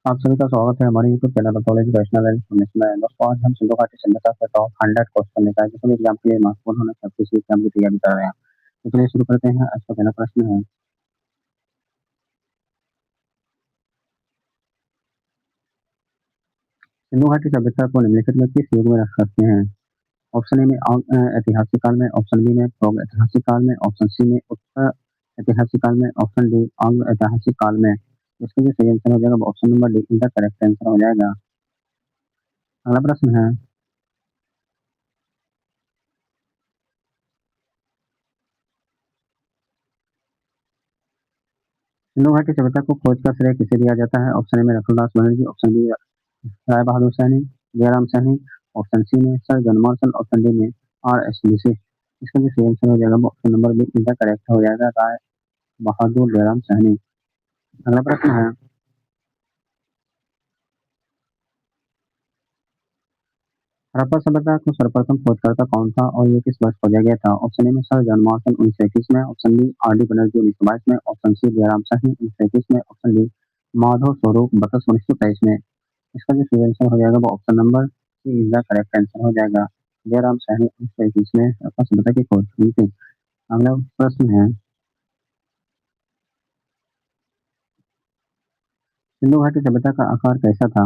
आप सभी का स्वागत है हमारे YouTube channel pathology personal and fitness में। दोस्तों आज हम सिंधु घाटी सभ्यता के टॉप 100 क्वेश्चन लेकर आए जिसमें एग्जाम के लिए महत्वपूर्ण होने सब किसी एग्जाम की तैयारी कर रहे हैं। तो चलिए शुरू करते हैं। आज का पहला प्रश्न है, सिंधु घाटी सभ्यता को निम्नलिखित में किस युग में रख सकते हैं? ऑप्शन ए में ऐतिहासिक काल में, ऑप्शन बी में पूर्व ऐतिहासिक काल में, ऑप्शन सी में उत्तर ऐतिहासिक काल में, ऑप्शन डी अंग ऐतिहासिक काल में। इसका जो सही आंसर हो जाएगा वो ऑप्शन नंबर डी इनका करेक्ट आंसर हो जाएगा। अगला प्रश्न है, सिंधु घाटी सभ्यता को खोज का श्रेय किसे दिया जाता है? ऑप्शन ए में Raghudas Banerjee, option B Rai Bahadur Saini, Jairam Saini, option C में sir John Marshall, option D में आर एस लिसे। इसका जो सही आंसर हो जाएगा वो ऑप्शन नंबर बी इनका करेक्ट हो जाएगा, राय बहादुर जयराम सैनी। अगला प्रश्न है, हड़प्पा सभ्यता को सर्वप्रथम खोजकर्ता कौन था और ये किस वर्ष खोजा गया था? ऑप्शन ए में सर जॉन मार्शल 1921 में, option B R D Banerjee 1922 में, ऑप्शन सी जयराम सैनी 1921 में, ऑप्शन डी माधव स्वरूप बतस 1923 में। इसका जो सही आंसर हो जाएगा वो option number C is the correct answer हो जाएगा। जयराम सैनी 1921 में हड़प्पा सभ्यता की खोज हुई थी। अगला प्रश्न है, सिंधु घाटी सभ्यता का आकार कैसा था?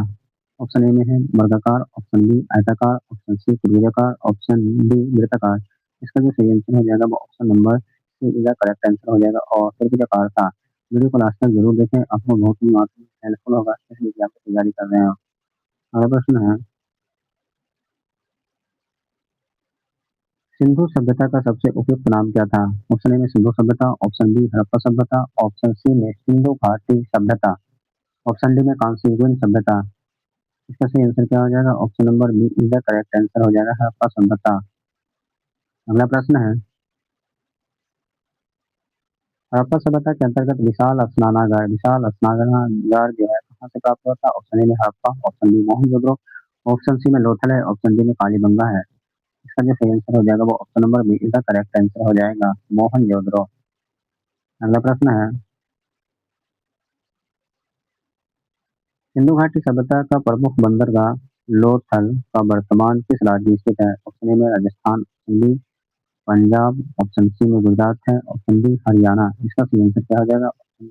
ऑप्शन ए में है वर्गाकार, ऑप्शन बी आयताकार, ऑप्शन सी त्रिभुजाकार, ऑप्शन डी वृत्ताकार। इसका जो सही आंसर हो जाएगा वो option number C is the correct answer हो जाएगा और त्रिभुजाकार था। वीडियो को लास्ट तक जरूर देखें, आपको बहुत ही हेल्पफुल होगा इसलिए कि आप तैयारी कर रहे हो। अगला प्रश्न है, सिंधु सभ्यता का सबसे उपयुक्त नाम क्या था? ऑप्शन ए में सिंधु सभ्यता, ऑप्शन बी हड़प्पा सभ्यता, ऑप्शन सी में सिंधु घाटी सभ्यता, ऑप्शन डी में कांस्य युगीन सभ्यता। इसका सही आंसर क्या हो जाएगा? Option number B is the correct answer हो जाएगा, हड़प्पा सभ्यता। अगला प्रश्न है, हड़प्पा सभ्यता के अंतर्गत विशाल स्नानागार जो है कहाँ से प्राप्त हुआ था? ऑप्शन ए में Harappa, option B Mohenjodaro, option C में लोथल है, ऑप्शन डी में कालीबंगा है। इसका जो सही आंसर हो जाएगा वो option number B is the correct answer हो जाएगा, मोहनजोदड़ो। अगला प्रश्न है, सिंधु घाटी सभ्यता का प्रमुख बंदरगाह लोथल का वर्तमान किस राज्य में स्थित है? ऑप्शन ए में Rajasthan, option B Punjab, option C में गुजरात है, ऑप्शन डी हरियाणा। इसका सही आंसर क्या हो जाएगा? Option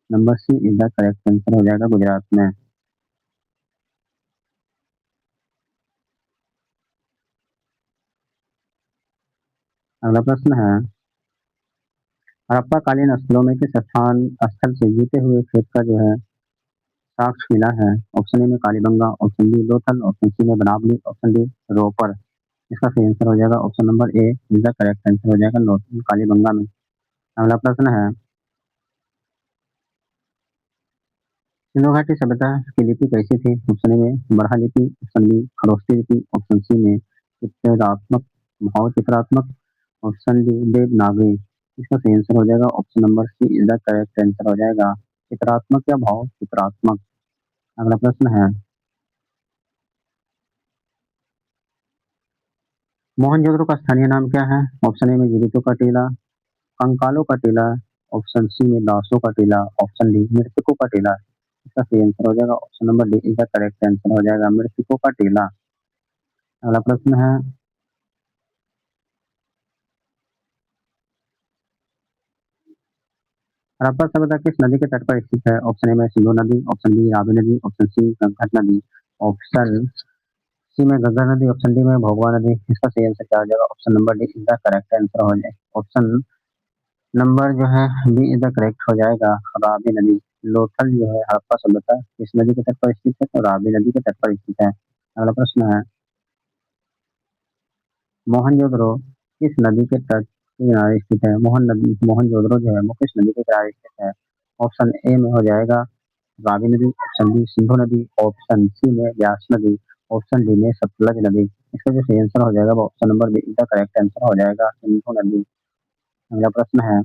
number C is the correct answer हो जाएगा, गुजरात में। अगला प्रश्न है, हड़प्पा कालीन स्थलों में किस स्थान स्थल से जीते हुए खेत का जो है साक्ष्य मिला है? ऑप्शन ए में Kalibangan, option B Lothal, option C में बनावली, ऑप्शन डी रोपर। इसका सही आंसर हो जाएगा option number A is the correct answer हो जाएगा, लोथल कालीबंगा में। अगला प्रश्न है, सिंधु घाटी सभ्यता की लिपि कैसी थी? ऑप्शन ए में बरहा लिपि, ऑप्शन बी खरोष्टी लिपि, ऑप्शन सी में चित्रात्मक भाव चित्रात्मक, ऑप्शन डी देवनागरी। इसका सही आंसर हो जाएगा option number C is the correct answer हो जाएगा, चित्रात्मक या भाव चित्रात्मक। अगला प्रश्न है, मोहनजोदड़ो का स्थानीय नाम क्या है? ऑप्शन ए में जीवितों का टीला, कंकालों का टीला, ऑप्शन सी में दासों का टीला, ऑप्शन डी मृतकों का टीला। इसका सही आंसर हो जाएगा option number D is the correct answer हो जाएगा, मृतकों का टीला। अगला प्रश्न है, हड़प्पा सभ्यता किस नदी के तट पर स्थित है? ऑप्शन ए में सिंधु नदी, ऑप्शन बी रावी नदी, ऑप्शन सी गंगा नदी, ऑप्शन सी में गंगा नदी, ऑप्शन डी में भोगवा नदी। इसका सही आंसर क्या हो जाएगा? Option number D is the correct answer हो जाएगा, ऑप्शन नंबर जो है बी इज द करेक्ट हो जाएगा, रावी नदी। लोथल जो है हड़प्पा सभ्यता किस नदी के तट पर स्थित है? तो रावी नदी के तट पर स्थित है। अगला प्रश्न है, मोहनजोदड़ो किस नदी के तट के किनारे स्थित है? मोहनजोदड़ो जो है वो किस नदी के किनारे स्थित है? ऑप्शन ए में हो जाएगा रावी नदी, ऑप्शन बी सिंधु नदी, ऑप्शन सी में व्यास नदी, ऑप्शन डी में सतलज नदी। इसका जो सही आंसर हो जाएगा वो ऑप्शन नंबर बी इसका करेक्ट आंसर हो जाएगा, सिंधु नदी। अगला प्रश्न है,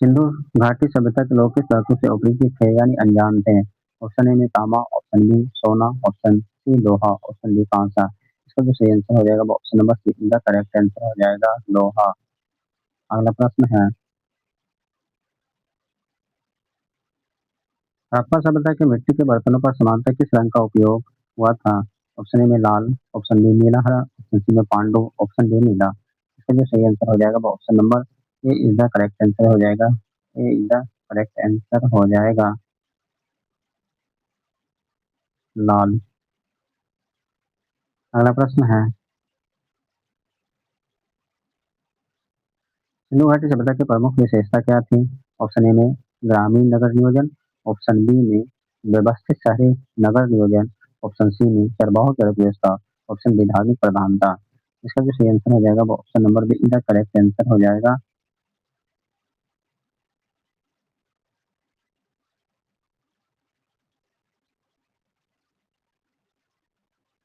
सिंधु घाटी सभ्यता के लोग किस धातु से अपरिचित थे यानी अनजान थे? ऑप्शन ए में तांबा, ऑप्शन बी सोना, ऑप्शन सी लोहा, ऑप्शन डी कांसा। इसका जो सही आंसर हो जाएगा वो ऑप्शन नंबर सी इसका करेक्ट आंसर हो जाएगा, लोहा। अगला प्रश्न है, हड़प्पा सभ्यता के मिट्टी के बर्तनों पर सामान्यतः किस रंग का उपयोग हुआ था? ऑप्शन ए में लाल, ऑप्शन बी नीला हरा, ऑप्शन सी में पांडु, ऑप्शन डी नीला। इसका जो सही आंसर हो जाएगा वो option number A is the correct answer हो जाएगा। ए इज द करेक्ट आंसर हो जाएगा लाल। अगला प्रश्न है, सिंधु घाटी सभ्यता की प्रमुख विशेषता क्या थी? ऑप्शन ए में ग्रामीण नगर नियोजन, ऑप्शन बी में व्यवस्थित शहरी नगर नियोजन, ऑप्शन सी में चरवाहों की अर्थव्यवस्था, ऑप्शन डी धार्मिक प्रधानता। इसका जो सही आंसर हो जाएगा वो ऑप्शन नंबर बी इनका करेक्ट आंसर हो जाएगा।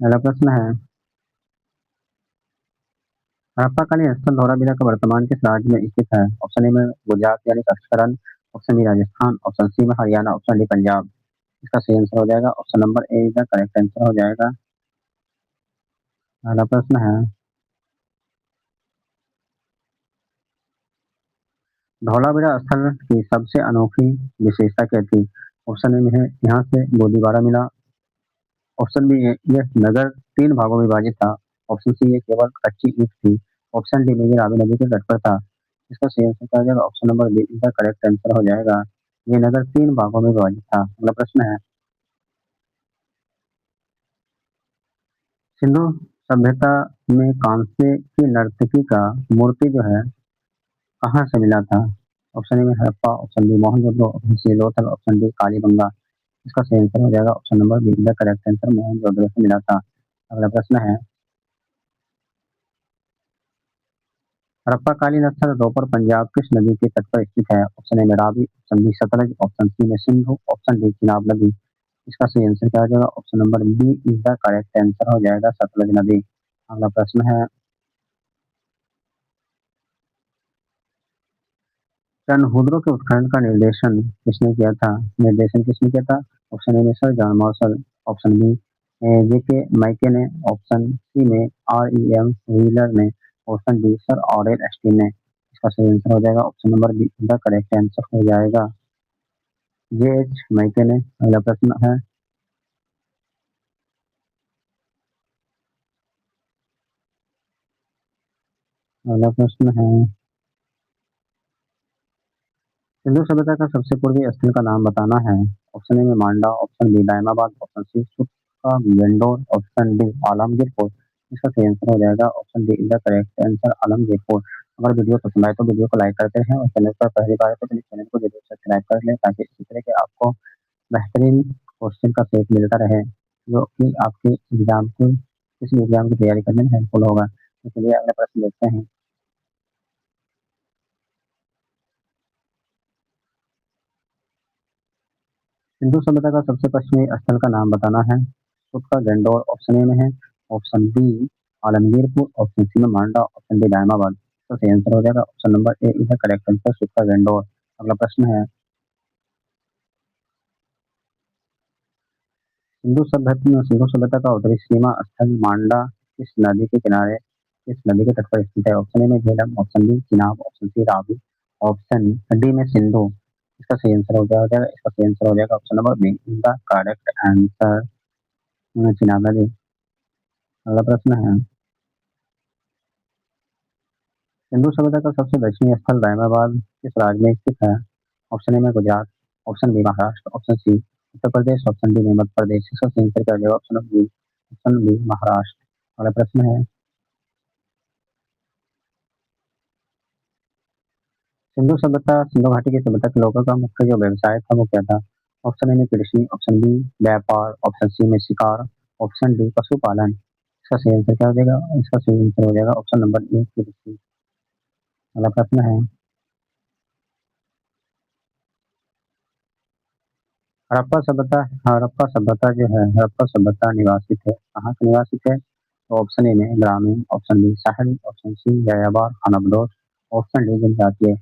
अगला प्रश्न है, हड़प्पाकालीन स्थल धौलावीरा का वर्तमान किस राज्य में स्थित है? ऑप्शन ए में गुजरात यानी कच्छकरण, option B Rajasthan, option C में हरियाणा, ऑप्शन डी पंजाब। इसका सही आंसर हो जाएगा option number A is the correct answer हो जाएगा। अगला प्रश्न है, धौलावीरा स्थल की सबसे अनोखी विशेषता क्या थी? ऑप्शन ए में है यहाँ से गोलीबारा मिला, ऑप्शन बी है यह नगर 3 भागों में विभाजित था, ऑप्शन सी ये केवल कच्ची ईंट थी, ऑप्शन डी में ये रावी नदी के तट पर था। इसका सही आंसर क्या हो जाएगा? ऑप्शन नंबर बी इसका करेक्ट आंसर हो जाएगा। ये नगर 3 भागों में विभाजित था। अगला प्रश्न है, सिंधु सभ्यता में कांसे की नर्तकी का मूर्ति जो है कहाँ से मिला था? ऑप्शन ए में Harappa, option B Mohenjodaro, option C Lothal, option D Kalibangan. इसका सही आंसर हो जाएगा option number B the correct answer Mohenjodaro से मिला था। अगला प्रश्न है, हड़प्पाकालीन स्थल रोपर पंजाब किस नदी के तट पर स्थित है? ऑप्शन ए में Ravi, option B Sutlej, option C में सिंधु, ऑप्शन डी चिनाब नदी। इसका सही आंसर क्या हो जाएगा? Option number B is the correct answer हो जाएगा सतलज नदी। अगला प्रश्न है, रणहुद्रो के उत्खनन का निर्देशन किसने किया था? ऑप्शन ए में sir John Marshall, option B J K Mackay ने, ऑप्शन सी में REM व्हीलर ने, option D sir Aurel Stein ने। इसका सही आंसर हो जाएगा option number B the correct answer हो जाएगा JH माइके ने। अगला प्रश्न है, अगला प्रश्न है, सिंधु सभ्यता का सबसे पूर्वी स्थल का नाम बताना है। ऑप्शन ए में Manda, option B Daimabad, option C सुक्का वेंडोर, ऑप्शन डी आलमगीर फोर्ट। इसका सही आंसर हो जाएगा option D is the correct answer Alamgir fort. अगर वीडियो पसंद आए तो वीडियो को लाइक करते हैं और चैनल पर पहली बार है तो प्लीज चैनल को जरूर सब्सक्राइब कर लें ताकि इसी तरह के आपको बेहतरीन क्वेश्चन का सेट मिलता रहे जो कि आपके एग्जाम को किसी एग्जाम की तैयारी करने में हेल्पफुल होगा। तो चलिए अगला प्रश्न देखते हैं। सिंधु सभ्यता का सबसे पश्चिमी स्थल का नाम बताना है। उसका गंडौर ऑप्शन ए में है, option B Alamgirpur, option C में मांडा, ऑप्शन डी दायमाबाद। तो सही आंसर हो जाएगा option number A is the correct answer सुक्का गंडौर। अगला प्रश्न है, सिंधु सभ्यता का उत्तरी सीमा स्थल मांडा किस नदी के किनारे किस नदी के तट पर स्थित है? ऑप्शन ए में Jhelum, option B Chenab, option C Ravi, option D में सिंधु। इसका सही आंसर हो जाएगा इसका सही आंसर हो जाएगा option number B is the correct answer Chenab नदी। अगला प्रश्न है, सिंधु सभ्यता का सबसे दक्षिणी स्थल रहमाबाद किस राज्य में स्थित है? ऑप्शन ए में Gujarat, option B Maharashtra, option C Uttar Pradesh, option D में मध्य प्रदेश। इसका सही आंसर क्या होगा? Option B Maharashtra. अगला प्रश्न है, सिंधु घाटी की सभ्यता के लोगों का मुख्य जो व्यवसाय था वो क्या था? ऑप्शन ए में कृषि, ऑप्शन बी व्यापार, ऑप्शन सी में शिकार, ऑप्शन डी पशुपालन। इसका सही आंसर क्या हो जाएगा? इसका सही आंसर हो जाएगा ऑप्शन नंबर ए कृषि। अगला प्रश्न है, हड़प्पा सभ्यता जो है हड़प्पा सभ्यता निवासित है कहाँ से निवासित है? तो ऑप्शन ए में ग्रामीण, ऑप्शन बी शहरी, ऑप्शन सी यायावर अनबडोस, ऑप्शन डी जनजातीय।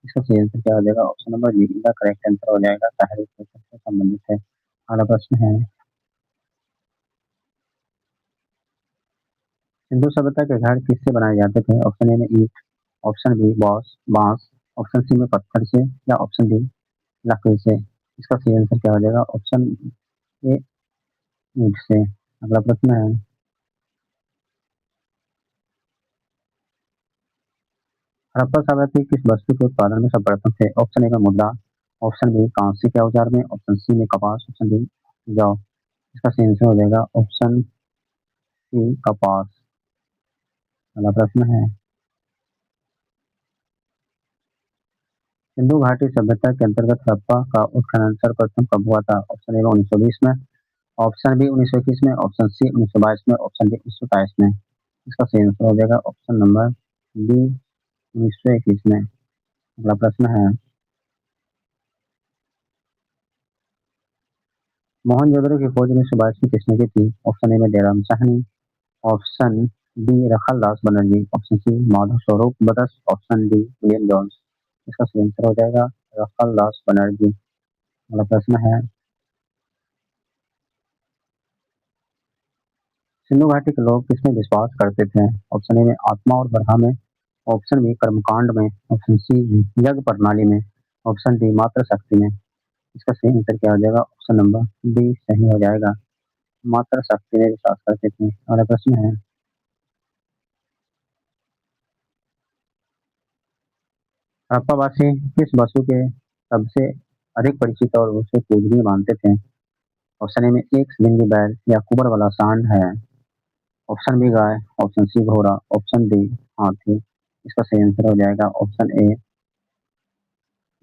इसका सही आंसर क्या हो जाएगा? ऑप्शन नंबर बी का करेक्ट आंसर हो जाएगा शहरी क्षेत्र से संबंधित है। अगला प्रश्न है, सिंधु सभ्यता के घर किससे बनाए जाते थे? ऑप्शन ए में ईंट, ऑप्शन बी बांस बांस, ऑप्शन सी में पत्थर से या ऑप्शन डी लकड़ी से। इसका सही आंसर क्या हो जाएगा? ऑप्शन ए, ईंट से। अगला प्रश्न है, हड़प्पा सभ्यता किस वस्तु के उत्पादन में सर्वप्रथम थे? ऑप्शन ए में मुद्रा, ऑप्शन बी कांस्य के औजार में, ऑप्शन सी में कपास, ऑप्शन डी जौ। इसका सही आंसर हो जाएगा ऑप्शन सी कपास। अगला प्रश्न है, सिंधु घाटी सभ्यता के अंतर्गत हड़प्पा का उत्खनन सर्वप्रथम कब हुआ था? ऑप्शन ए में 1920 में, ऑप्शन बी 1921 में, ऑप्शन सी 1922 में, ऑप्शन डी 1927 में। इसका सही आंसर हो जाएगा ऑप्शन नंबर बी 1921 में। अगला प्रश्न है, मोहनजोदड़ो की खोज 1922 में किसने की थी? ऑप्शन ए में Dayaram Sahni, option B Rakhaldas Banerjee, option C Madho Swarup बरस, ऑप्शन डी विलियम जोन्स। इसका सही आंसर हो जाएगा रखलदास बनर्जी। अगला प्रश्न है, सिंधु घाटी के लोग किसमें विश्वास करते थे? ऑप्शन ए में आत्मा और बरहा में, ऑप्शन बी कर्मकांड में, ऑप्शन सी यज्ञ प्रणाली में, ऑप्शन डी मात्र शक्ति में। इसका सही आंसर क्या हो जाएगा? ऑप्शन नंबर डी सही हो जाएगा, मात्र शक्ति में विश्वास करते थे। अगला प्रश्न है, हड़प्पावासी किस वस्तु के सबसे अधिक परिचित और उसे पूजनीय मानते थे? ऑप्शन ए में एक सिलिंगी बैल या कुबर वाला सांड है, ऑप्शन बी गाय, ऑप्शन सी घोड़ा, ऑप्शन डी हाथी। इसका सही आंसर हो जाएगा ऑप्शन ए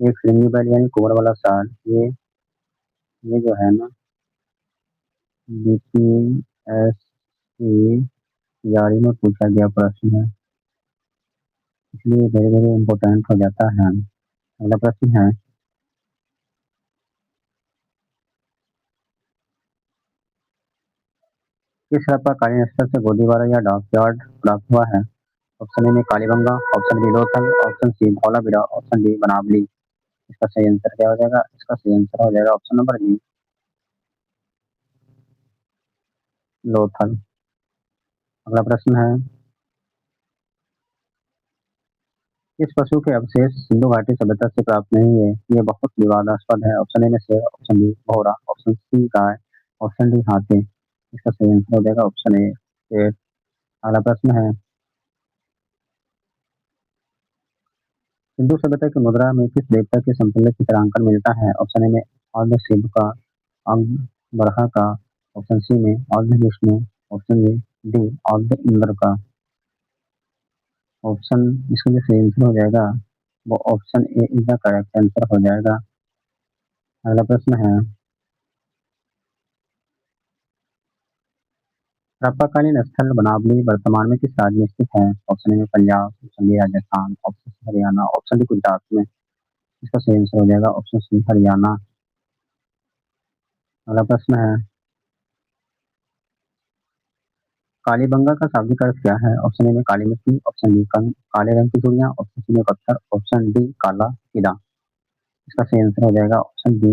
एक सिलिंगी बैल यानी कुबर वाला सांड। ये जो है ना, बीपीएससी तैयारी में पूछा गया प्रश्न है, इसलिए धीरे धीरे इम्पोर्टेंट हो जाता है। अगला प्रश्न है, किस हड़प्पाकालीन स्थल से गोदीवारा या डॉकयार्ड प्राप्त हुआ है? ऑप्शन ए में Kalibangan, option B Lothal, option C Dholavira, option D Banawali. इसका सही आंसर क्या हो जाएगा? इसका सही आंसर हो जाएगा ऑप्शन नंबर बी लोथल। अगला प्रश्न है, किस पशु के अवशेष सिंधु घाटी सभ्यता से प्राप्त नहीं है? ये बहुत विवादास्पद है। ऑप्शन ए में शेर, ऑप्शन बी घोड़ा, ऑप्शन सी गाय, ऑप्शन डी हाथी। इसका सही आंसर हो जाएगा ऑप्शन ए शेर। अगला प्रश्न है, सिंधु सभ्यता की मुद्रा में किस देवता के समतुल्य चित्रांकन मिलता है? ऑप्शन ए में अर्ध शिव का, अर्ध बरहा का, ऑप्शन सी में अर्ध विष्णु, ऑप्शन डी अर्ध इंद्र का। ऑप्शन इसका जो सही आंसर हो जाएगा वो option A is the correct answer हो जाएगा। अगला प्रश्न है, हड़प्पाकालीन स्थल बनावली वर्तमान में किस राज्य में स्थित है? ऑप्शन ए में Punjab, option B Rajasthan, option C Haryana, option D Gujarat में। इसका सही आंसर हो जाएगा ऑप्शन सी हरियाणा। अगला प्रश्न है, कालीबंगा का शाब्दिक अर्थ क्या है? ऑप्शन ए में काली मिट्टी, ऑप्शन बी काले रंग की चूड़ियां, ऑप्शन सी में पत्थर, ऑप्शन डी काला कीड़ा। इसका सही आंसर हो जाएगा ऑप्शन बी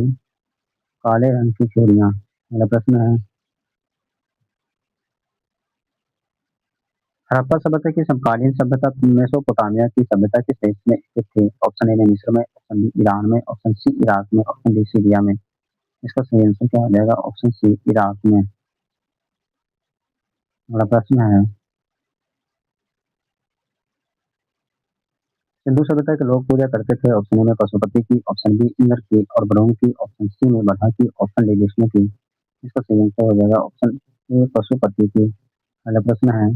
काले रंग की चूड़ियां। अगला प्रश्न है, हड़प्पा सभ्यता की समकालीन सभ्यता मेसोपोटामिया की सभ्यता किस देश में स्थित थी? ऑप्शन ए में मिस्र में, ऑप्शन बी ईरान में, ऑप्शन सी इराक में, ऑप्शन डी सीरिया में। इसका सही आंसर क्या हो जाएगा? ऑप्शन सी इराक में। अगला प्रश्न है, सिंधु सभ्यता के लोग पूजा करते थे? ऑप्शन ए में पशुपति की, ऑप्शन बी इंद्र की और वरुण की, ऑप्शन सी में बरहा की, ऑप्शन डी विष्णु की। इसका सही आंसर हो जाएगा ऑप्शन ए पशुपति की। अगला प्रश्न है,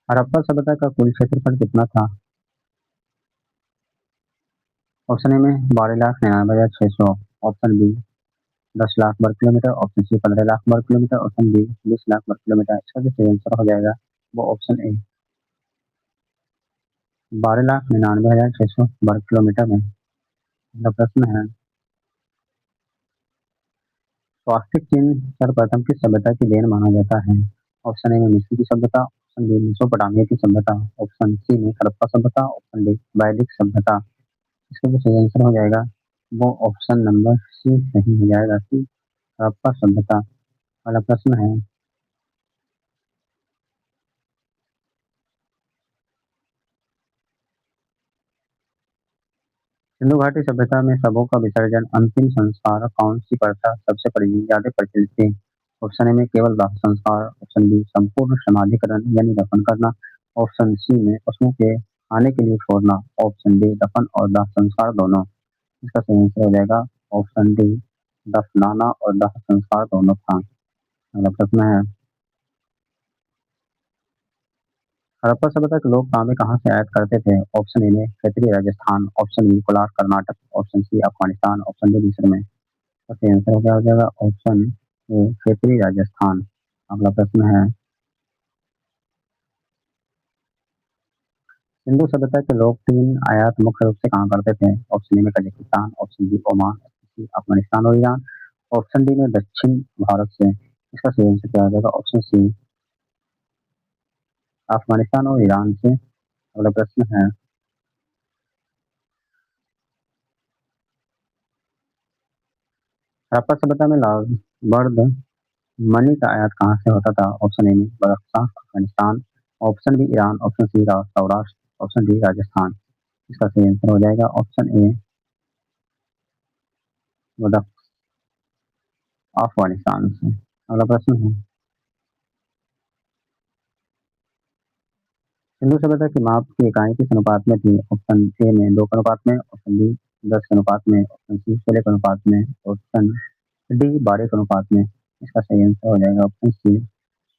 हड़प्पा सभ्यता का कुल क्षेत्रफल कितना था? ऑप्शन ए में 12,99,600, ऑप्शन बी 10 लाख वर्ग किलोमीटर, ऑप्शन सी 15 लाख वर्ग किलोमीटर, ऑप्शन डी 20 लाख वर्ग किलोमीटर। इसका जो सही आंसर हो जाएगा वो ऑप्शन ए 12,99,600 वर्ग किलोमीटर में। अगला प्रश्न है, स्वास्तिक चिन्ह सर्वप्रथम किस सभ्यता की देन माना जाता है? ऑप्शन ए में मिस्र की सभ्यता, ऑप्शन बी मेसोपोटामिया की सभ्यता, ऑप्शन सी में हड़प्पा सभ्यता, ऑप्शन डी वैदिक सभ्यता। इसका जो सही आंसर हो जाएगा वो ऑप्शन नंबर सी सही हो जाएगा, सी हड़प्पा सभ्यता। अगला प्रश्न है, सिंधु घाटी सभ्यता में शवों का विसर्जन, अंतिम संस्कार कौन सी प्रथा सबसे ज्यादा प्रचलित थी? ऑप्शन ए में केवल दाह संस्कार, ऑप्शन बी संपूर्ण समाधिकरण यानी दफन करना, ऑप्शन सी में पशुओं के खाने के लिए छोड़ना, ऑप्शन डी दफन और दाह संस्कार दोनों। इसका सही आंसर हो जाएगा ऑप्शन डी, दफनाना और दाह संस्कार दोनों था। अगला प्रश्न है, हड़प्पा सभ्यता के लोग तांबे कहाँ से आयात करते थे? ऑप्शन ए में क्षेत्रीय Rajasthan, option B Kolar Karnataka, option C Afghanistan, option D मिस्र में। तो सही आंसर क्या हो जाएगा ऑप्शन ए क्षेत्रीय राजस्थान। अगला प्रश्न है, सिंधु सभ्यता के लोग तीन आयात मुख्य रूप से कहाँ करते थे? ऑप्शन ए में Kazakhstan, option B Oman, option C Afghanistan और ईरान, ऑप्शन डी में दक्षिण भारत से। इसका सही आंसर क्या हो जाएगा ऑप्शन सी अफगानिस्तान और ईरान से। अगला प्रश्न है, हड़प्पा सभ्यता में लार्ड मनी का आयात कहाँ से होता था? ऑप्शन ए में बक्सा Afghanistan, option B Iran, option C Saurashtra, option D Rajasthan. इसका सही आंसर हो जाएगा ऑप्शन ए अफगानिस्तान से। अगला प्रश्न है, सिंधु सभ्यता की माप की इकाई किस अनुपात में थी? ऑप्शन ए में 2 के अनुपात में, ऑप्शन बी 10 के अनुपात में, ऑप्शन सी 16 के अनुपात में, ऑप्शन डी 12 के अनुपात में। इसका सही आंसर हो जाएगा ऑप्शन सी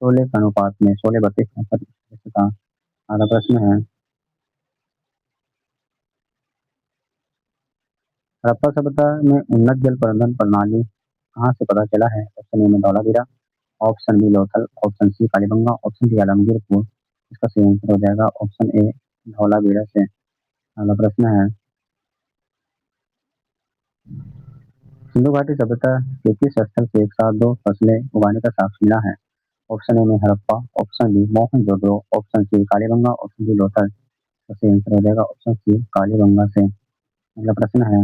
16 के अनुपात में, 16 32 का। अगला प्रश्न है, हड़प्पा सभ्यता में उन्नत जल प्रबंधन प्रणाली कहाँ से पता चला है? ऑप्शन ए में Dholavira, option B Lothal, option C Kalibangan, option D Alamgirpur. इसका सही आंसर हो जाएगा ऑप्शन ए धौलावीरा से। अगला प्रश्न है, सिंधु घाटी सभ्यता के किस स्थल से एक साथ दो फसलें उगाने का साक्ष्य मिला है? ऑप्शन ए में Harappa, option B Mohenjodaro, option C Kalibangan, option D Lothal. तो सही आंसर हो जाएगा ऑप्शन सी कालीबंगा से। अगला प्रश्न है,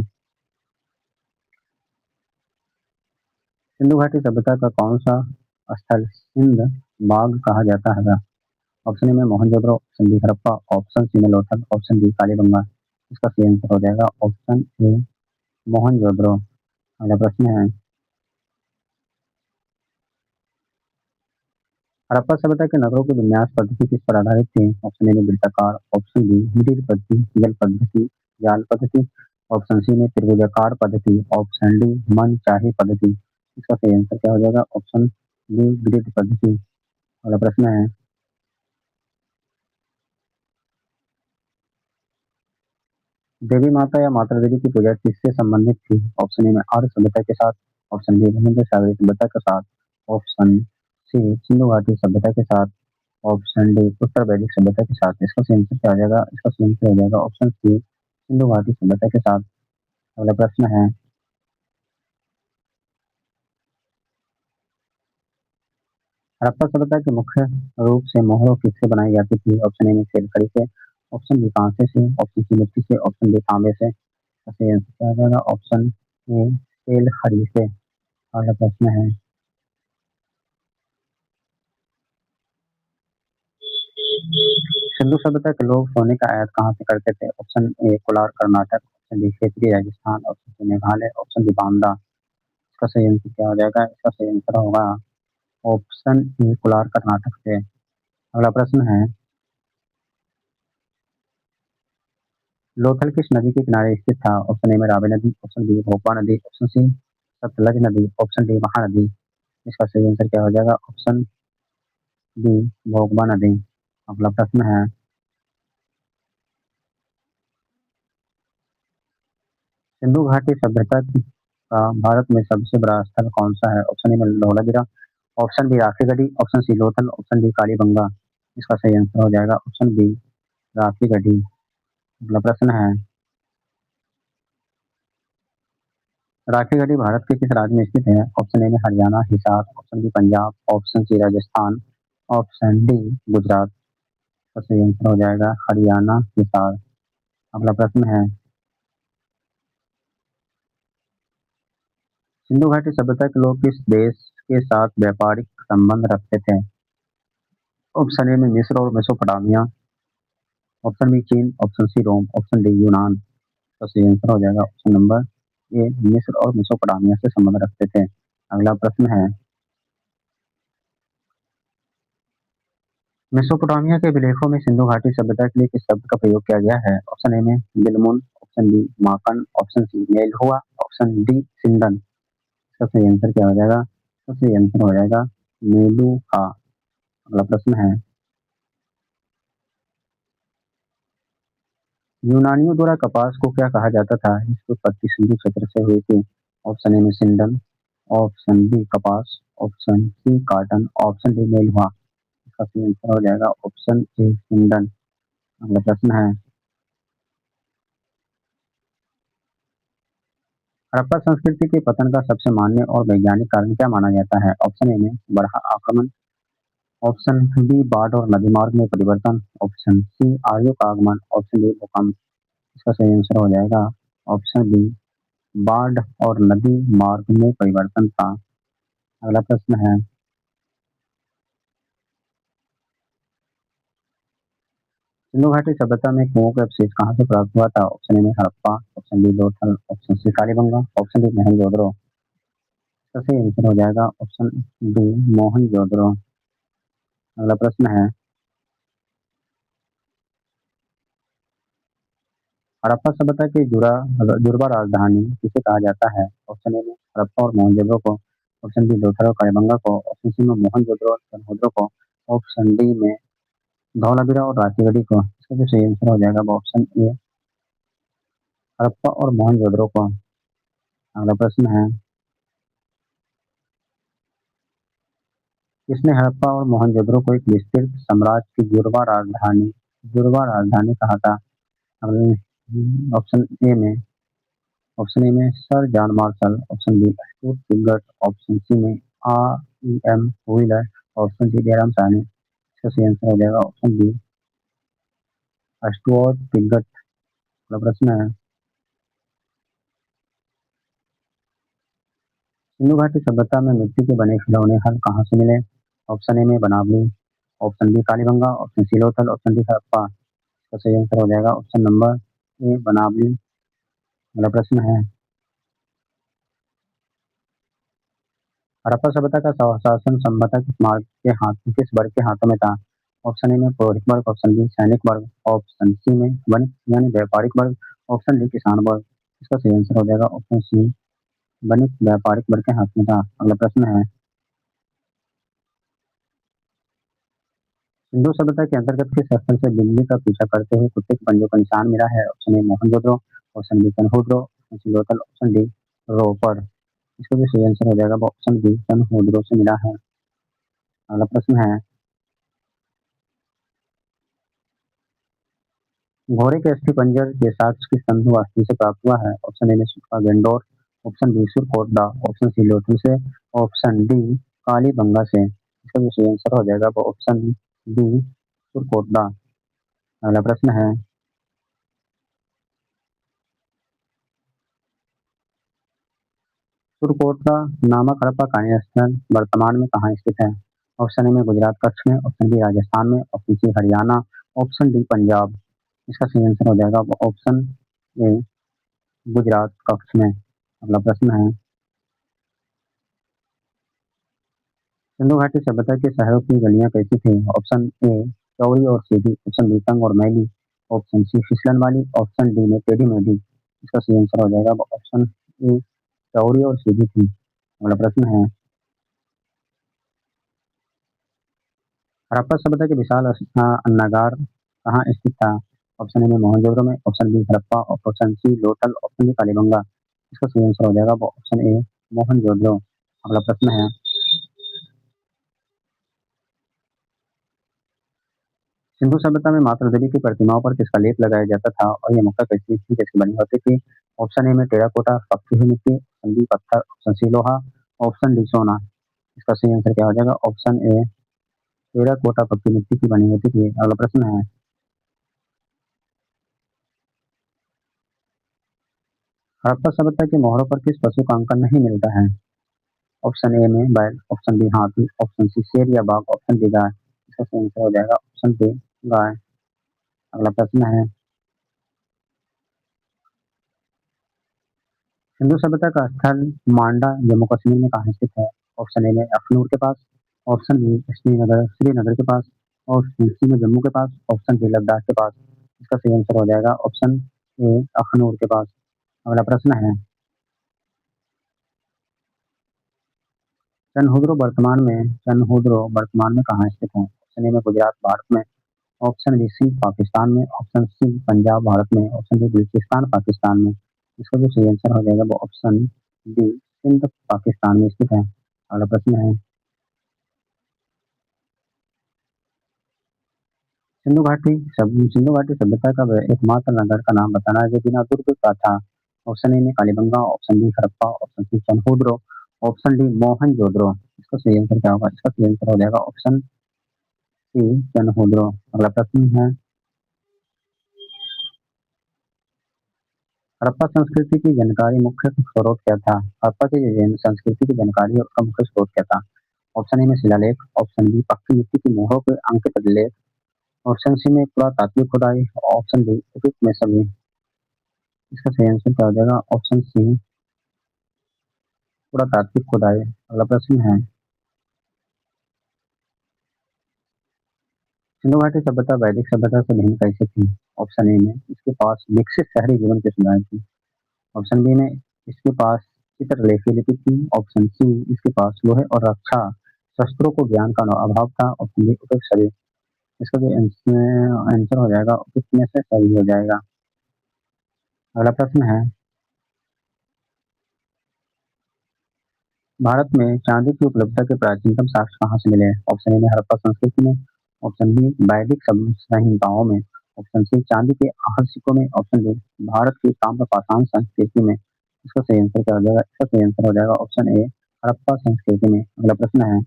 सिंधु घाटी सभ्यता का कौन सा स्थल सिंध बाग कहा जाता है? ऑप्शन ए में Mohenjodaro, option B Harappa, option C में लोथल, ऑप्शन डी कालीबंगा। इसका सही आंसर हो जाएगा ऑप्शन ए मोहनजोदड़ो। अगला प्रश्न है, हड़प्पा सभ्यता के नगरों की विन्यास पद्धति किस पर आधारित थी? ऑप्शन ए में वृत्ताकार, ऑप्शन बी ग्रिड पद्धति, जल पद्धति, जाल पद्धति, ऑप्शन सी में त्रिभुजाकार पद्धति, ऑप्शन डी मन चाही पद्धति। इसका सही आंसर क्या हो जाएगा ऑप्शन बी ग्रिड पद्धति। अगला प्रश्न है, देवी माता या माता देवी की पूजा किससे संबंधित थी? ऑप्शन ए में आर्य सभ्यता के साथ, ऑप्शन बी भूमध्य सागरीय सभ्यता के साथ, ऑप्शन सी सिंधु घाटी सभ्यता के साथ, ऑप्शन डी उत्तर वैदिक सभ्यता के साथ। इसका सही आंसर क्या हो जाएगा? इसका सही आंसर हो जाएगा ऑप्शन सी सिंधु घाटी सभ्यता के साथ। अगला प्रश्न है, हड़प्पा सभ्यता के मुख्य रूप से मोहरों किससे बनाई जाती थी? ऑप्शन ए में सेलखड़ी से, ऑप्शन बी कांसे से, ऑप्शन सी मिट्टी से, ऑप्शन डी तांबे से। इसका सही आंसर क्या हो जाएगा? ऑप्शन ए सेलखड़ी से। अगला प्रश्न है, सिंधु सभ्यता के लोग सोने का आयात कहाँ से करते थे? Option A Kolar Karnataka, option B क्षेत्रीय Rajasthan, option C Meghalaya, option D Banda. इसका सही आंसर क्या हो जाएगा? इसका सही आंसर होगा ऑप्शन ई कोलार कर्नाटक से। अगला प्रश्न है, लोथल किस नदी के किनारे स्थित था? ऑप्शन ए में रावी नदी, ऑप्शन बी भोपा नदी, ऑप्शन सी सतलज नदी, ऑप्शन डी महानदी। इसका सही आंसर क्या हो जाएगा? ऑप्शन बी भोगवा नदी। अगला प्रश्न है, सिंधु घाटी सभ्यता का भारत में सबसे बड़ा स्थल कौन सा है? ऑप्शन ए में Dholavira, option B Rakhi Garhi, option C Lothal, option D Kalibangan. इसका सही आंसर हो जाएगा ऑप्शन बी राखी गढ़ी। अगला प्रश्न है, राखी गढ़ी भारत के किस राज्य में स्थित है? ऑप्शन ए में Haryana Hisar, option B Punjab, option C Rajasthan, option D Gujarat. तो सही आंसर हो जाएगा हरियाणा हिसार। अगला प्रश्न है, सिंधु घाटी सभ्यता के लोग किस देश के साथ व्यापारिक संबंध रखते थे? ऑप्शन ए में मिस्र और मेसोपोटामिया, ऑप्शन बी चीन, ऑप्शन सी रोम, ऑप्शन डी यूनान। तो सही आंसर हो जाएगा ऑप्शन नंबर ए, मिस्र और मेसोपोटामिया से संबंध रखते थे। अगला प्रश्न है, मेसोपोटामिया के अभिलेखों में सिंधु घाटी सभ्यता के लिए किस शब्द का प्रयोग किया गया है? ऑप्शन ए में गिलमुन, ऑप्शन बी माकन, ऑप्शन सी मेलहुआ, ऑप्शन डी सिंदन। इसका सही आंसर क्या हो जाएगा? तो सही आंसर हो जाएगा मेलुहा। अगला प्रश्न है, यूनानियों द्वारा कपास को क्या कहा जाता था जिसकी उत्पत्ति सिंधु क्षेत्र से हुई थी? ऑप्शन ए में सिंडन, ऑप्शन बी कपास, option C cotton, option D Meluha. इसका सही आंसर हो जाएगा ऑप्शन ए सिंडन। अगला प्रश्न है, हड़प्पा संस्कृति के पतन का सबसे मान्य और वैज्ञानिक कारण क्या माना जाता है? ऑप्शन ए में बरहा आक्रमण, ऑप्शन बी बाढ़ और नदी मार्ग में परिवर्तन, ऑप्शन सी आर्यों का आगमन, ऑप्शन डी भूकंप। इसका सही आंसर हो जाएगा ऑप्शन बी बाढ़ और नदी मार्ग में परिवर्तन था। अगला प्रश्न है, सिंधु घाटी सभ्यता में कुओं का अवशेष कहाँ से प्राप्त हुआ था? ऑप्शन ए में Harappa, option B Lothal, option C Kalibangan, option D Mohenjodaro. इसका सही आंसर हो जाएगा ऑप्शन डी मोहनजोदड़ो। अगला प्रश्न है, हड़प्पा सभ्यता की जुड़वा राजधानी किसे कहा जाता है? ऑप्शन ए में हड़प्पा और मोहनजोदड़ो को, ऑप्शन बी लोथल और कालीबंगा को, ऑप्शन सी में मोहनजोदड़ो और तनहोदरो को, ऑप्शन डी में धौलावीरा और रांचीगढ़ी को। इसका जो सही आंसर हो जाएगा वो ऑप्शन ए हड़प्पा और मोहनजोदड़ो को। अगला प्रश्न है, किसने हड़प्पा और मोहनजोदड़ो को एक विस्तृत साम्राज्य की जुड़वा राजधानी कहा था? ऑप्शन ए में sir John Marshall, option B Stuart Piggott, option C में R E M Wheeler, option D Jayaram Sahni. इसका सही आंसर हो जाएगा ऑप्शन बी स्टुअर्ट पिगॉट। अगला प्रश्न है, सिंधु घाटी सभ्यता में मिट्टी के बने खिलौने हल कहाँ से मिले? ऑप्शन ए में Banawali, option B Kalibangan, option C Lothal, option D Harappa. इसका सही आंसर हो जाएगा ऑप्शन नंबर ए बनावली। अगला प्रश्न है, हड़प्पा सभ्यता का शासन संभवतः किस वर्ग के हाथों में था? ऑप्शन ए में पुरोहित वर्ग, ऑप्शन बी सैनिक वर्ग, ऑप्शन सी में वणिक यानी व्यापारिक वर्ग, ऑप्शन डी किसान वर्ग। इसका सही आंसर हो जाएगा ऑप्शन सी वणिक व्यापारिक वर्ग के हाथ में था। अगला प्रश्न है, सिंधु सभ्यता के अंतर्गत किस स्थल से बिल्ली का पीछा करते हुए कुत्ते के पंजों का निशान मिला है? Option A Mohenjodaro, option B Chanhudaro, option C Lothal, option D Ropar. इसका जो सही आंसर हो जाएगा वो ऑप्शन बी तनहुडरो से मिला है। अगला प्रश्न है, घोड़े के अस्थिपंजर के साक्ष्य किस संधु वास्तु से प्राप्त हुआ है? ऑप्शन ए में सुखा गेंडोर, option B Surkotada, option C Lothal से, ऑप्शन डी कालीबंगा से। इसका जो सही आंसर हो जाएगा वो ऑप्शन डी सुरकोटडा। अगला प्रश्न है, सुरकोटडा नामक हड़प्पा कार्यस्थल वर्तमान में कहाँ स्थित है? ऑप्शन ए में गुजरात कच्छ में, ऑप्शन बी राजस्थान में, option C Haryana, option D Punjab. इसका सही आंसर हो जाएगा वो ऑप्शन ए गुजरात कच्छ में। अगला प्रश्न है, सिंधु घाटी सभ्यता के शहरों की गलियां कैसी थी? ऑप्शन ए चौड़ी और सीधी, ऑप्शन बी तंग और मैली, ऑप्शन सी फिसलन वाली, ऑप्शन डी में टेढ़ी मेढ़ी। इसका सही आंसर हो जाएगा ऑप्शन ए चौड़ी और सीधी थी। अगला प्रश्न है, हड़प्पा सभ्यता के विशाल अन्नागार कहाँ स्थित था? ऑप्शन ए में मोहनजोदड़ो में, option B Harappa, option C Lothal, option D Kalibangan. इसका सही आंसर हो जाएगा ऑप्शन ए मोहनजोदड़ो। अगला प्रश्न है, सिंधु सभ्यता में माता देवी की प्रतिमाओं पर किसका लेप लगाया जाता था और यह मुख्य कैसे बनी होती थी? ऑप्शन ए में टेराकोटा पक्की हुई मिट्टी, ऑप्शन बी पत्थर, ऑप्शन सी लोहा, ऑप्शन डी सोना। इसका सही आंसर क्या हो जाएगा? ऑप्शन ए टेराकोटा पक्की मिट्टी की बनी होती थी। अगला प्रश्न है, हड़प्पा सभ्यता के मोहरों पर किस पशु का अंकन नहीं मिलता है? ऑप्शन ए में बैल, ऑप्शन बी हाथी, ऑप्शन सी शेर या बाघ, ऑप्शन डी गाय। इसका सही आंसर हो जाएगा ऑप्शन बी गाय। अगला प्रश्न है, सिंधु सभ्यता का स्थल मांडा जम्मू कश्मीर में कहाँ स्थित है? ऑप्शन ए में अखनूर के पास, ऑप्शन बी श्रीनगर श्रीनगर के पास, ऑप्शन सी में जम्मू के पास, ऑप्शन डी लद्दाख के पास। इसका सही आंसर हो जाएगा ऑप्शन ए अखनूर के पास। अगला प्रश्न है, चनहुद्रो वर्तमान में कहाँ स्थित है? ऑप्शन ए में गुजरात भारत में, ऑप्शन बी सिंध पाकिस्तान में, ऑप्शन सी पंजाब भारत में, ऑप्शन डी बलूचिस्तान पाकिस्तान में। इसका जो सही आंसर हो जाएगा वो ऑप्शन डी सिंध पाकिस्तान में स्थित है। अगला प्रश्न है, सिंधु घाटी सभ्यता का वह एकमात्र नगर का नाम बताना है जो बिना दुर्ग का था। ऑप्शन ए में Kalibangan, option B Harappa, option C Chanhudaro, option D Mohenjodaro. इसका सही आंसर क्या होगा? इसका सही आंसर हो जाएगा ऑप्शन सी चनहुद्रो। अगला प्रश्न है, हड़प्पा संस्कृति की जानकारी मुख्य स्रोत क्या था? हड़प्पा की संस्कृति की जानकारी और उसका मुख्य स्रोत क्या था? ऑप्शन ए में शिलालेख, ऑप्शन बी पक्की मिट्टी की मोहरों पर अंकित लेख, ऑप्शन सी में पुरातात्विक खुदाई, ऑप्शन डी उपयुक्त में सभी। इसका सही आंसर क्या हो जाएगा? ऑप्शन सी पुरातात्विक खुदाई। अगला प्रश्न है, सिंधु घाटी सभ्यता वैदिक सभ्यता से भिन्न कैसे थी? ऑप्शन ए में इसके पास विकसित शहरी जीवन की सुविधाएं थी, ऑप्शन बी में इसके पास चित्रलेखी लिपि थी, ऑप्शन सी इसके पास लोहे और रक्षा शस्त्रों को ज्ञान का अभाव था, ऑप्शन डी उपयुक्त सभी। इसका जो आंसर हो जाएगा उपयुक्त में से सही हो जाएगा। अगला प्रश्न है, भारत में चांदी की उपलब्धता के प्राचीनतम साक्ष्य कहाँ से मिले? ऑप्शन ए में हड़प्पा संस्कृति में, ऑप्शन बी वैदिक संहिताओं में, ऑप्शन सी चांदी के आहर सिक्कों में, ऑप्शन डी भारत की ताम्र पाषाण संस्कृति में। इसका सही आंसर क्या हो जाएगा? इसका सही आंसर हो जाएगा ऑप्शन ए हड़प्पा संस्कृति में। अगला प्रश्न है,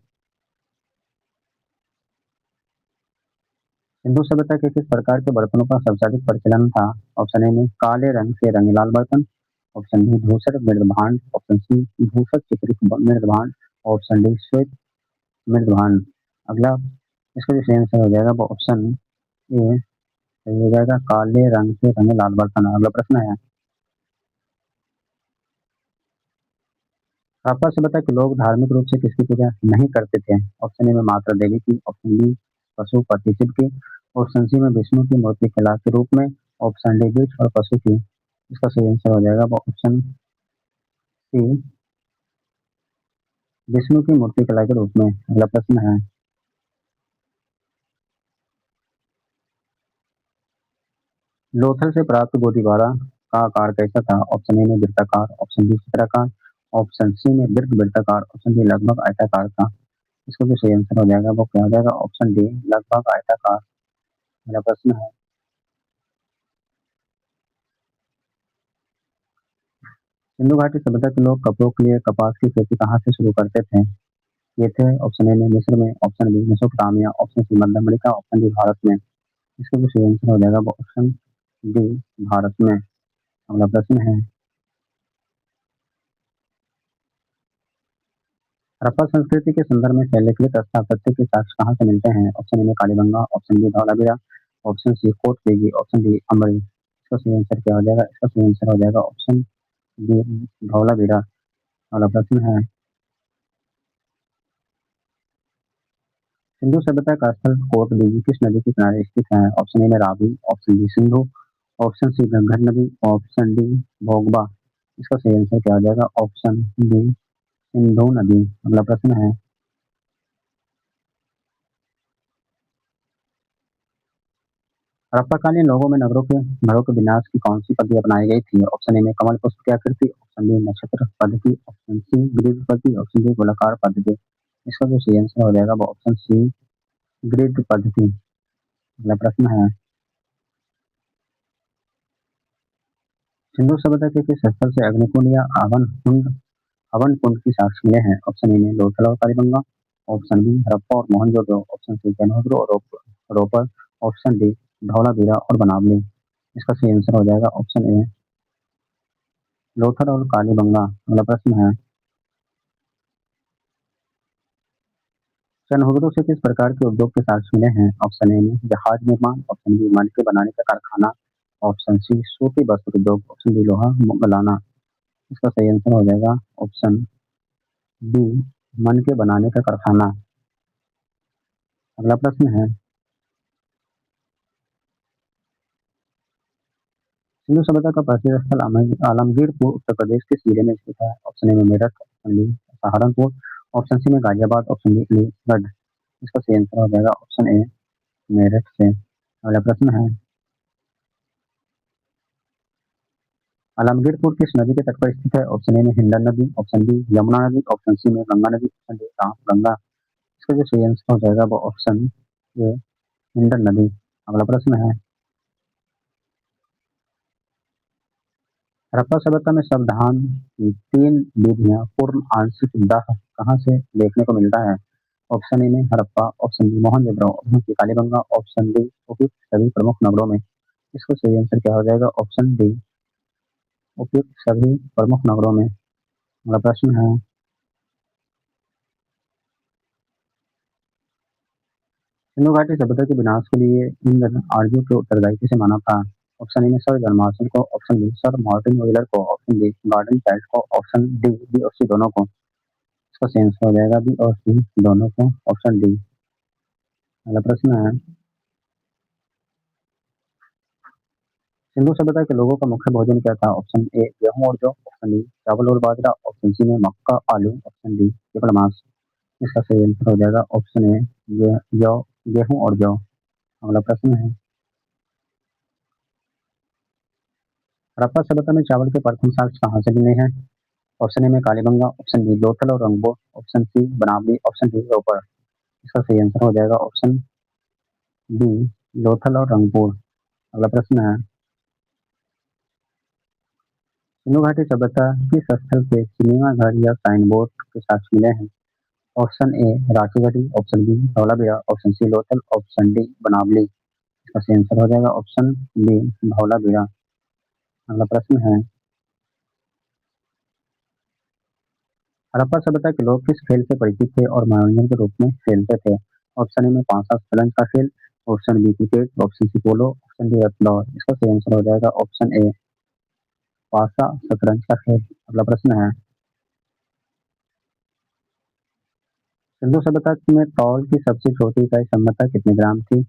सिंधु सभ्यता के किस प्रकार के बर्तनों का सबसे अधिक प्रचलन था? ऑप्शन ए में काले रंग से रंगे लाल बर्तन, ऑप्शन बी धूसर मृद भांड, ऑप्शन सी धूसर चित्रित मृद भांड, ऑप्शन डी श्वेत मृद भांड। अगला इसका जो सही आंसर हो जाएगा वो ऑप्शन ए सही हो जाएगा काले रंग से रंगे लाल बर्तन। अगला प्रश्न है, हड़प्पा सभ्यता के लोग धार्मिक रूप से किसकी पूजा नहीं करते थे? ऑप्शन ए में माता देवी की, ऑप्शन बी पशुपति शिव की, ऑप्शन सी में विष्णु की मूर्ति कला के रूप में, ऑप्शन डी वृक्ष और पशु की। इसका सही आंसर हो जाएगा वो ऑप्शन सी विष्णु की मूर्ति कला के रूप में। अगला प्रश्न है, लोथल से प्राप्त गोदीबारा का आकार कैसा था? ऑप्शन ए में वृत्ताकार, ऑप्शन बी चित्राकार, ऑप्शन सी में दीर्घ वृत्ताकार, ऑप्शन डी लगभग आयताकार था। इसका जो सही आंसर हो जाएगा वो क्या हो जाएगा? ऑप्शन डी लगभग आयताकार। अगला प्रश्न है, सिंधु घाटी सभ्यता के लोग कपड़ों के लिए कपास की खेती कहाँ से शुरू करते थे? ये थे ऑप्शन ए में मिस्र में, option B Mesopotamia, option C मध्य अमेरिका, ऑप्शन डी भारत में। इसका जो सही आंसर हो जाएगा वो ऑप्शन डी भारत में। अगला प्रश्न है, हड़प्पा संस्कृति के संदर्भ में शैललिखित स्थापत्य के साक्ष्य कहाँ से मिलते हैं? ऑप्शन ए में Kalibangan, option B Dholavira, option C Kot पेगी, ऑप्शन डी अमरी। इसका सही आंसर क्या हो जाएगा? इसका सही आंसर हो जाएगा ऑप्शन बी धौलावीरा। अगला प्रश्न है, सिंधु सभ्यता का स्थल कोट बीजी किस नदी के किनारे स्थित है? ऑप्शन ए में Ravi, option B Sindhu, option C Ghaggar नदी, ऑप्शन डी भोगबा। इसका सही आंसर क्या हो जाएगा? ऑप्शन बी सिंधु नदी। अगला प्रश्न है, हड़प्पाकालीन लोगों में घरों के विन्यास की कौन सी पद्धति अपनाई गई थी? ऑप्शन ए में कमल पुष्प की आकृति, ऑप्शन बी नक्षत्र पद्धति, ऑप्शन सी ग्रिड पद्धति, ऑप्शन डी गोलाकार पद्धति। इसका जो सही आंसर हो जाएगा वो ऑप्शन सी ग्रिड पद्धति। अगला प्रश्न है, सिंधु सभ्यता के किस स्थल से अग्निकुंड या हवन कुंड की साक्ष्य मिले हैं? ऑप्शन ए में लोथल और कालीबंगा, ऑप्शन बी हड़प्पा और मोहनजोदड़ो, ऑप्शन सी जैनोद्रो और रोपर, ऑप्शन डी धौलावीरा और बनावली। इसका सही आंसर हो जाएगा ऑप्शन ए लोथल और कालीबंगा। अगला प्रश्न है, चनहुदरो से किस प्रकार के उद्योग के साक्ष्य मिले हैं? ऑप्शन ए में जहाज निर्माण, ऑप्शन बी मणके बनाने का कारखाना, ऑप्शन सी सूती वस्त्र उद्योग, ऑप्शन डी लोहा गलाना। इसका सही आंसर हो जाएगा ऑप्शन बी, मन के बनाने का कारखाना। अगला प्रश्न है, सिंधु सभ्यता का प्राचीन स्थल आलमगीरपुर उत्तर प्रदेश के जिले में स्थित है। ऑप्शन ए में Meerut, option B Saharanpur, option C में गाजियाबाद, ऑप्शन डी अलीगढ़। इसका सही आंसर हो जाएगा ऑप्शन ए मेरठ से। अगला प्रश्न है, आलमगीरपुर किस नदी के तट पर स्थित है? ऑप्शन ए में हिंडन नदी, ऑप्शन बी यमुना नदी, ऑप्शन सी में गंगा नदी, ऑप्शन डी गंगा। इसका जो सही आंसर हो जाएगा वो ऑप्शन ए हिंडन नदी। अगला प्रश्न है, हड़प्पा सभ्यता में सावधान की तीन विधियां पूर्ण आंशिक दाह कहाँ से देखने को मिलता है? ऑप्शन ए में Harappa, option B Mohenjodaro, option C Kalibangan, option D उपयुक्त सभी प्रमुख नगरों में। इसको सही आंसर क्या हो जाएगा? ऑप्शन डी उपयुक्त सभी प्रमुख नगरों में। अगला प्रश्न है, सिंधु घाटी सभ्यता के विनाश के लिए इंद्र आर्यों के उत्तरदायी किसे माना था? ऑप्शन ए में सर जॉन मार्शल को, option B sir Martin Wheeler को, ऑप्शन डी गॉर्डन चाइल्ड को, ऑप्शन डी बी और सी दोनों को। इसका सही आंसर हो जाएगा बी और सी दोनों को, ऑप्शन डी। अगला प्रश्न है, सिंधु सभ्यता के लोगों का मुख्य भोजन क्या था? ऑप्शन ए गेहूं और जौ, ऑप्शन बी चावल और बाजरा, ऑप्शन सी में मक्का आलू, ऑप्शन डी केवल मांस। इसका सही आंसर हो जाएगा ऑप्शन ए जौ, गेहूं और जौ। अगला प्रश्न है, हड़प्पा सभ्यता में चावल के प्रथम साक्ष्य कहाँ से मिले हैं? ऑप्शन ए में कालीबंगा, ऑप्शन बी लोथल और Rangpur, option C Banawali, option D Ropar. इसका सही आंसर हो जाएगा ऑप्शन बी लोथल और रंगपुर। अगला प्रश्न है, सिंधु घाटी सभ्यता किस स्थल पे सिनेमा घर या साइन बोर्ड के साक्ष्य मिले हैं? ऑप्शन ए रांची घाटी, option B Dholavira, option C Lothal, option D Banawali. इसका सही आंसर हो जाएगा ऑप्शन बी धौलावीरा। अगला प्रश्न है, हड़प्पा सभ्यता के लोग किस खेल से परिचित थे और मनोरंजन के रूप में खेलते थे? ऑप्शन ए में पांसा शतरंज का खेल, option B cricket, option C polo, option D रतलौर। इसका सही आंसर हो जाएगा ऑप्शन ए पासा शतरंज का खेल। अगला प्रश्न है, सिंधु सभ्यता में तौल की सबसे छोटी इकाई संभवतः कितने ग्राम थी?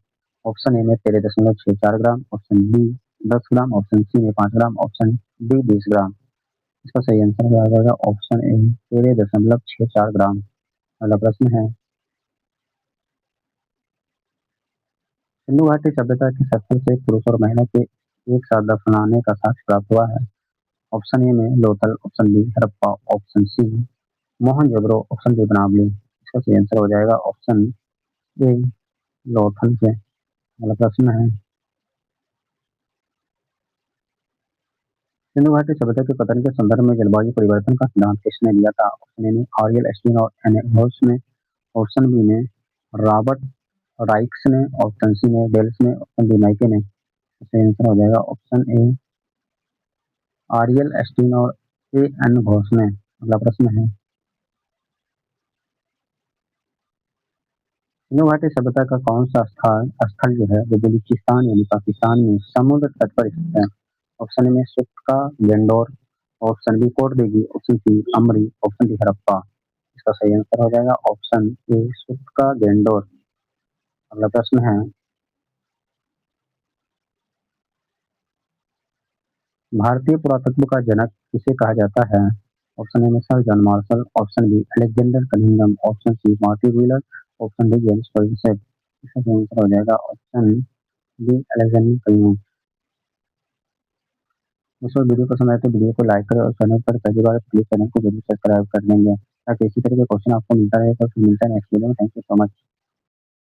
ऑप्शन ए में 13.64 ग्राम, ऑप्शन बी 10 ग्राम, ऑप्शन सी में 5 ग्राम, ऑप्शन डी 20 ग्राम। इसका सही आंसर आ जाएगा ऑप्शन ए 13.64 ग्राम। अगला प्रश्न है, सिंधु घाटी सभ्यता के स्थल से पुरुष और महिला के एक साथ दफनाने का साक्ष्य प्राप्त हुआ है। ऑप्शन ए में Lothal, option B Harappa, option C Mohenjodaro, option D Banawali. इसका सही आंसर हो जाएगा ऑप्शन ए लोथल से। अगला प्रश्न है, सिंधु घाटी सभ्यता के पतन के संदर्भ में जलवायु परिवर्तन का सिद्धांत किसने दिया था? ऑप्शन ए में आरियल एस्टीन और एनेहोस ने, ऑप्शन बी में रॉबर्ट राइक्स ने, ऑप्शन सी में डेल्स ने, ऑप्शन डी माइके ने। सही आंसर हो जाएगा ऑप्शन ए आरियल एस्टीन और ए एन घोष ने। अगला प्रश्न है, सिंधु घाटी सभ्यता का कौन सा स्थान स्थल जो है वो बलूचिस्तान यानी पाकिस्तान में समुद्र तट पर स्थित है? ऑप्शन ए में सुक्का Dor, option B कोटदीगी, option C अमरी, ऑप्शन डी हड़प्पा। इसका सही आंसर हो जाएगा ऑप्शन ए सुक्का गेंडोर। अगला प्रश्न है, भारतीय पुरातत्व का जनक किसे कहा जाता है? ऑप्शन ए में sir John Marshall, option B Alexander Cunningham, option C Martin Wheeler, option D James टॉयनसेट। इसका सही आंसर हो जाएगा ऑप्शन बी अलेक्जेंडर कनिंघम। दोस्तों वीडियो पसंद आए तो वीडियो को लाइक करें और चैनल पर पहली बार प्लीज चैनल को जरूर सब्सक्राइब कर लेंगे ताकि इसी तरह के क्वेश्चन आपको मिलता रहे। तो फिर मिलता है नेक्स्ट वीडियो में। Thank you so much.